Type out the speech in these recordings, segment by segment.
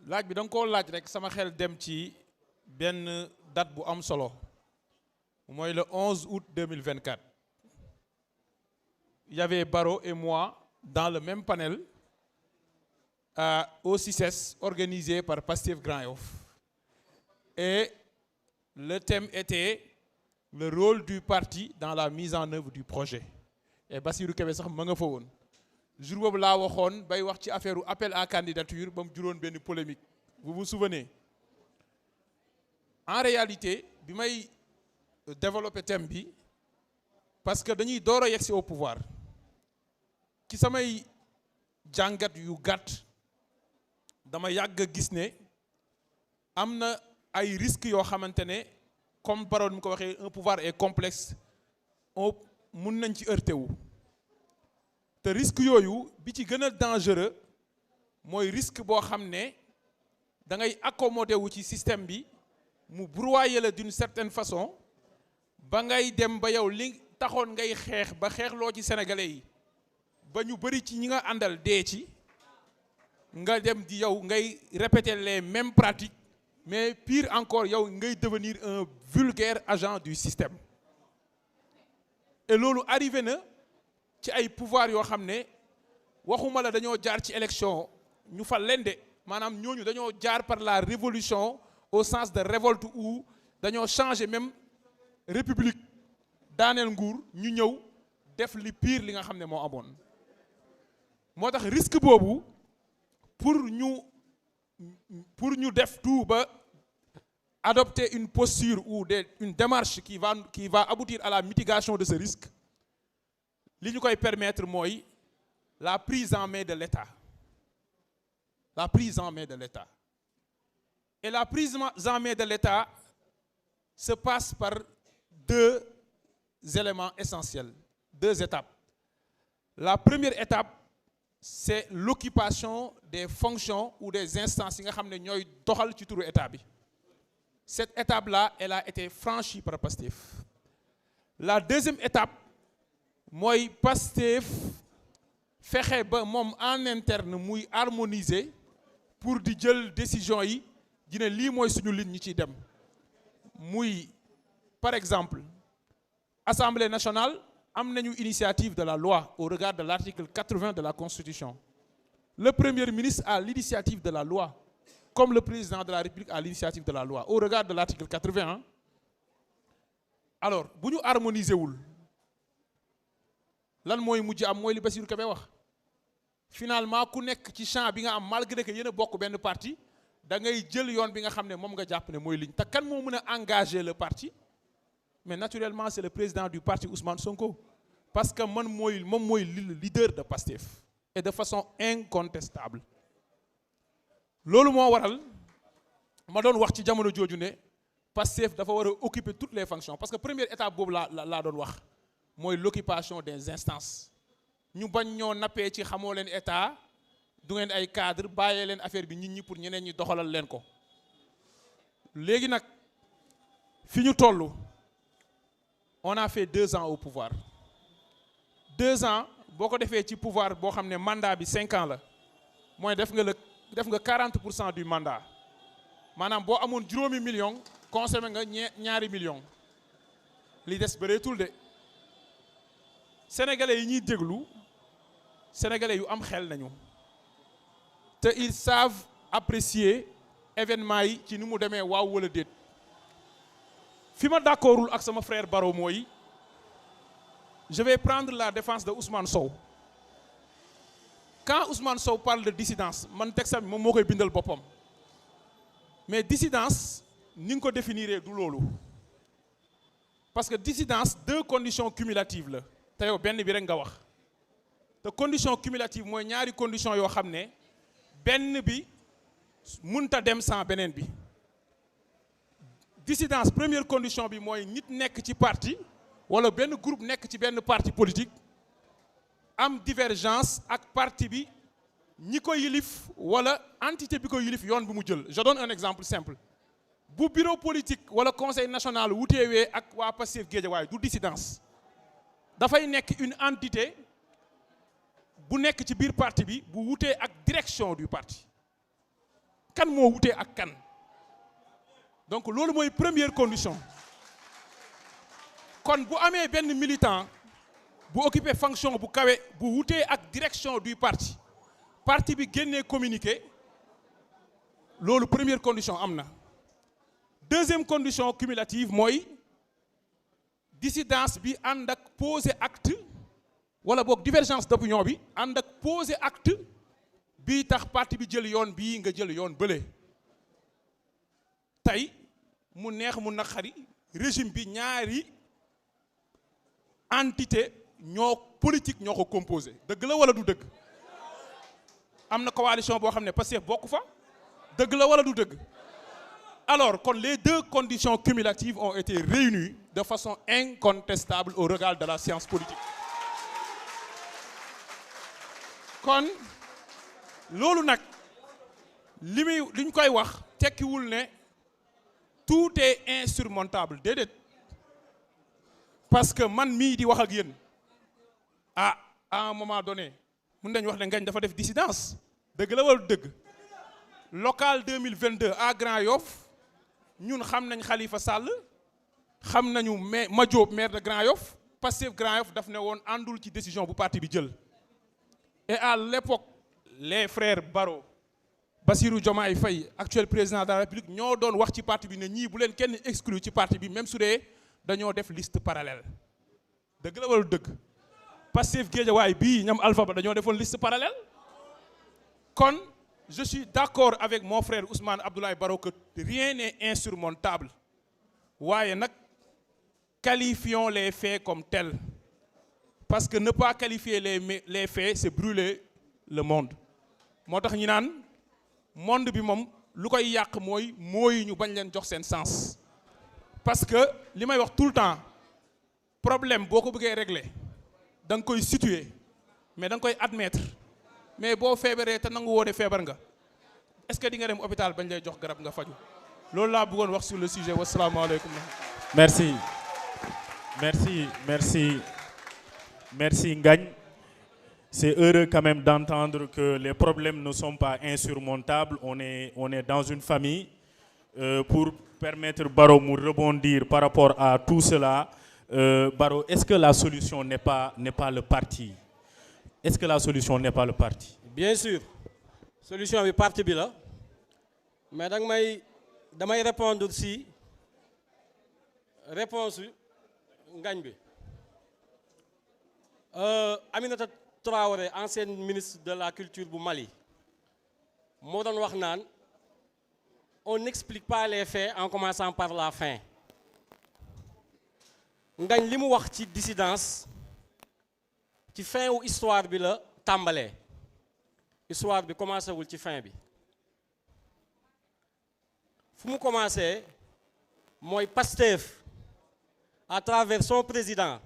laaj bi da nga koo laaj rek sama xel dem ci benn date bu am solo mooy le 11 août 2024 il y avait Barro et moi dans le même panel au CICES organisé par Pastef Grand Yoff et le thème était le rôle du parti dans la mise en œuvre du projet et Bassirou Kébé sax ma nga fa woon jour boobu laa waxoon bay wax ci affaire appel à candidature ba mu juróon benn polémique vous vous souvenez en réalité bi may développer thème bi parce que dañuy door a yegsi au pouvoir ci samay jàngat yu gàtt dama yàgg a gis ne am na ay risques yoo xamante ne comme Barro mu ko waxee un pouvoir est complexe mun nañ ci heurté wu te risque yooyu bi ci gën a dangereux mooy risque boo xam ne da ngay accommodé wu ci système bi mu broyer la d'une certaine façon ba ngay dem ba yow li taxoon ngay xeex ba xeexloo ci sénégalais yi ba ñu bëri ci ñi nga àndal dee ci nga dem di yow ngay répéter les mêmes pratiques mais pire encore yow ngay devenir un vulgaire agent du système et loolu arrivé na ci ay pouvoir yoo xam ne waxuma la dañoo jaar ci élection ñu fal leen de maanaam ñooñu dañoo jaar par la révolution au sens de révolte où dañoo changer même république daaneel nguur ñu ñëw def li pire li nga xam ne moo amoon moo tax risque boobu pour ñu def tout ba adopter une posture ou une démarche qui va aboutir à la mitigation de ce risque li ñu koy permettre mooy la prise en main de l'État la prise en main de l'État et la prise en main de l'État se passe par deux éléments essentiels, deux étapes. La première étape c'est l'occupation des fonctions ou des instances yi nga xam ne ñooy doxal ci turu état bi. Cette étape-là, elle a été franchie par Pastef. La deuxième étape mooy Pastef fexe ba moom en interne muy harmoniser pour di jël décision yi di ne lii mooy suñu ligne ñi ciy dem muy par exemple Assemblée nationale am nañu initiative de la loi au regard de l'article 80 de la Constitution. Le Premier ministre a l'initiative de la loi comme le président de la République a l'initiative de la loi au regard de l'article 80. Alors bu ñu harmoniser wul lan mooy mujj am mooy li Bassirou Kébé wax finalement ku nekk ci champ bi nga am malgré que yéen a bokk benn parti da ngay jël yoon bi nga xam ne moom nga jàpp ne mooy ligne te kan moo mën a engager le parti mais naturellement c'est le président du parti Ousmane Sonko parce que moom mooy le leader de Pastef et de façon incontestable loolu moo waral ma doon wax ci jamono jooju ne Pastef dafa war a occuper toutes les fonctions parce que première étape boobu laa doon wax mooy l'occupation des instances ñu bañ ñoo nappee ci xamoo leen état du ngeen ay cadre bàyyee leen affaire bi nit ñi pour ñeneen ñi doxalal leen ko léegi nag fi ñu toll on a fait 2 ans au pouvoir 2 ans boo ko defee ci pouvoir boo xam ne mandat bi 5 ans la mooy def nga 40% du mandat maanaam boo amoon juróomi million consommé nga ñaari million li des bëreetul de sénégalais yi ñuy déglu sénégalais yu am xel nañu te ils savent apprécier événement yi ci ni mu demee waaw wala déet fi ma d'accordul ak sama frère Barro mooy je vais prendre la défense de Ousmane Sow quand Ousmane Sow parle de dissidence man texte bi moom moo koy bindal boppam mais dissidence ni nga ko définir du loolu parce que dissidence 2 conditions cumulatives la te yow benn bi rek nga wax te condition cumulative mooy ñaari condition yoo xam ne benn bi mënta dem sans beneen bi dissidence première condition bi mooy nit nekk ci parti wala benn groupe nekk ci benn parti politique am divergence ak parti bi ñi ko yilif wala entité bi ko yilif yoon bi mu jël je donne un exemple simple bu bureau politique wala conseil national wuteewee ak waa Pastef Guédiawaye du dissidence dafay nekk une entité bu nekk ci biir parti bi bu wutee ak direction du parti kan moo wutee ak kan. Donc loolu mooy première condition. kon bu amee benn militant bu occupé fonction bu kawe bu wutee ak direction du parti bi génnee communiqué loolu première condition am na. Deuxième condition cumulative mooy dissidence bi ànd ak poser acte wala boog divergence d'opinion bi ànd ak poser acte bii tax parti bi jël yoon bii nga jël yoon bële. tey mu neex mu naqari régime bi ñaari entité ñoo politique ñoo ko composé dëgg la wala du dëgg. am na coalition boo xam ne Pastef bokk fa dëgg la wala du dëgg. Alors kon les deux conditions cumulatives ont été réunies de façon incontestable au regard de la science politique. kon loolu nag li ñu koy wax tekkiwul ne tout est insurmontable déedéet parce que man mii di wax ak yéen à un moment donné mun nañu wax ne Ngagne dafa def dissidence dëgg la wala dëgg. Local 2022 à Grand Yoff ñun xam nañ Khalifa Sall xam nañu Madiop maire de Grand Yoff Pastef Grand Yoff daf ne woon àndul ci décision bu parti bi jël. Et à l'époque les frères Baro Bassirou Diomaye Faye actuel président de la République ñoo doon wax ci parti bi ne ñii bu leen kenn exclu ci parti bi même su dee dañoo def liste parallèle dëgg la wala dëgg. Pastef Guédiawaye bii ñoom Alpha Ba dañoo defoon liste parallèle. kon je suis d'accord avec mon frère Ousmane Abdoulaye Baro que rien n'est insurmontable waaye nag qualifions les faits comme tels parce que ne pas qualifier les faits c'est brûler le monde. moo tax ñu naan monde bi moom lu koy yàq mooy ñu bañ leen jox seen sens. parce que li may wax tout le temps problème boo ko bëggee régler da nga koy situer mais da nga koy admettre mais boo feebaree te nangu woo de feebar nga est-ce que di nga dem hôpital bañ lay jox garab nga faju. loolu laa bëggoon wax sur le sujet wasalaamaaleykum. merci Ngagne. C'est heureux quand même d'entendre que les problèmes ne sont pas insurmontables. On est dans une famille. Pour permettre Baro de rebondir par rapport à tout cela, Baro, est-ce que la solution n'est pas le parti? Est-ce que la solution n'est pas le parti? Bien sûr. Solution est parti bi la. Mais damay répondre si réponse Ngagne bi. Aminata Traoré, ancienne ministre de la culture du Mali, moo doon wax naan on n'explique pas les faits en commençant par la fin. Ngagne li mu wax ci dissidence ci fin wu histoire bi la tàmbalee histoire bi commencé wul ci fin bi fu mu commencé mooy Pastef à travers son président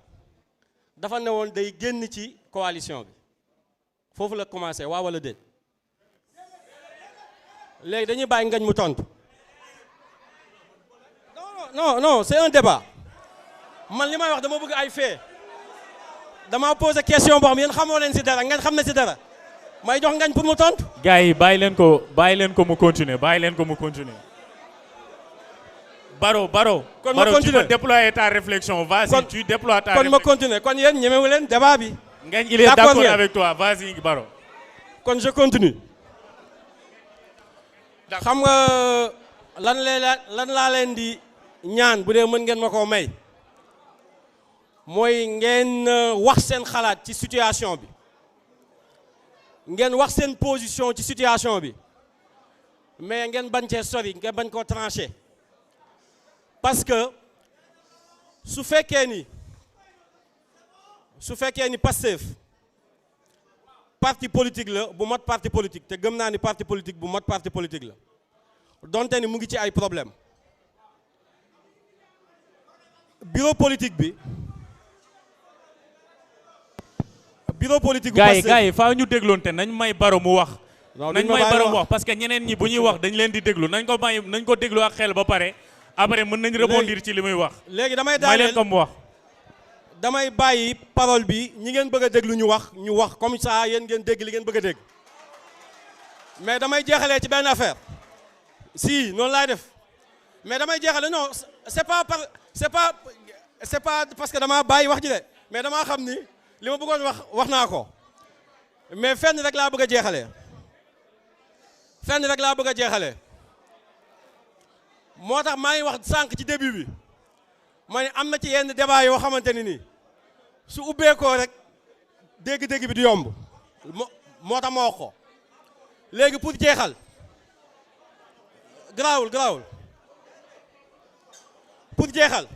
dafa ne woon day génn ci coalition bi foofu la commencé waaw wala déet léegi dañuy bàyyi Ngagne mu tontu non c'est un débat man li may wax dama bëgg ay fait dama poser question boo xam yéen xamoo leen si dara Ngagne xam na si dara may jox Ngagne pour mu tontu. gars yi bàyyi leen ko mu continuer Baro kon ma continuer tu peux déployer ta réflexion. Vas-y, tu déploies ta réflexion. kon ma continuer kon yéen ñemewu leen débat bi. Ngagne il est d'accord avec toi. Vas-y Baro. kon je continue. xam nga lan laa leen di ñaan bu dee mën ngeen ma koo may. mooy ngeen wax seen xalaat ci situation bi. ngeen wax seen position ci situation bi. mais ngeen bañ cee sori ngeen bañ koo trancher. parce que su fekkee ni Pastef parti politique la bu mat parti politique te gëm naa ni parti politique bu mat parti politique la donte ni mu ngi ci ay problème bureau politique bu Pastef gars yi faaw ñu dégloonte nañ may Baro mu wax. nañ may Baro mu wax parce que ñeneen ñi bu ñuy wax dañ leen di déglu nañ ko déglu ak xel ba pare. après mën nañ rebondir ci li muy wax. léegi damay may leen comme wax. damay bàyyi parole bi ñi ngeen bëgg a déglu ñu wax comme ça yéen ngeen dégg li ngeen bëgg a dégg mais damay jeexalee ci benn affaire si noonu laay def mais damay jeexale non c'est pas parce que dama bàyyi wax ji de mais dama xam ni li ma bëggoon wax naa ko mais fenn rek laa bëgg a jeexale moo tax maa ngi wax sànq ci début bi ma ne am na ci yenn débat yoo xamante ni nii su ubbeekoo rek dégg-dégg bi du yomb moo tax ma wax ko léegi pour jeexal garaawul pour jeexal